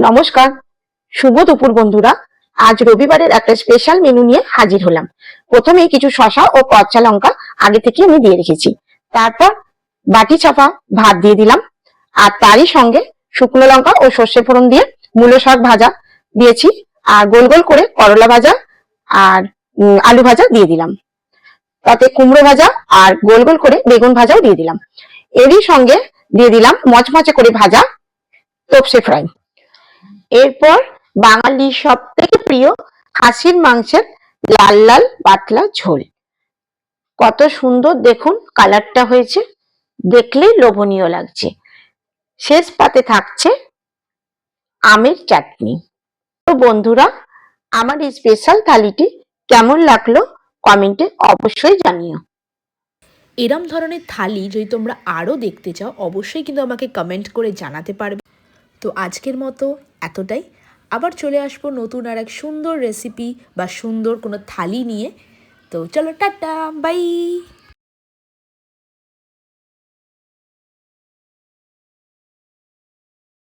নমস্কার, শুভ দুপুর বন্ধুরা। আজ রবিবারের একটা স্পেশাল মেনু নিয়ে হাজির হলাম। প্রথমে কিছু শসা ও কচ্চা লঙ্কা আগে থেকে আমি দিয়ে রেখেছি। তারপর বাটি চাপা ভাত দিয়ে দিলাম, আর তারই সঙ্গে শুকনো লঙ্কা ও সর্ষে ফোড়ন দিয়ে মূলো শাক ভাজা দিয়েছি, আর গোল গোল করে করলা ভাজা আর আলু ভাজা দিয়ে দিলাম। তাতে কুমড়ো ভাজা আর গোল গোল করে বেগুন ভাজাও দিয়ে দিলাম। এরই সঙ্গে দিয়ে দিলাম মচমচে করে ভাজা তোপসে ফ্রাই। এরপর বাঙালির সব থেকে প্রিয় খাসির মাংসের লাল লাল পাতলা ঝোল। কত সুন্দর দেখুন কালারটা হয়েছে, দেখলেই লোভনীয় লাগছে। শেষ পাতে থাকছে আমের চাটনি। তো বন্ধুরা, আমার এই স্পেশাল থালিটি কেমন লাগলো কমেন্টে অবশ্যই জানিও। এরম ধরনের থালি যদি তোমরা আরও দেখতে চাও অবশ্যই কিন্তু আমাকে কমেন্ট করে জানাতে পারবে। তো আজকের মতো এতটাই। আবার চলে আসবো নতুন আর এক সুন্দর রেসিপি বা সুন্দর কোনো থালি নিয়ে। তো চলো টাটা, বাই।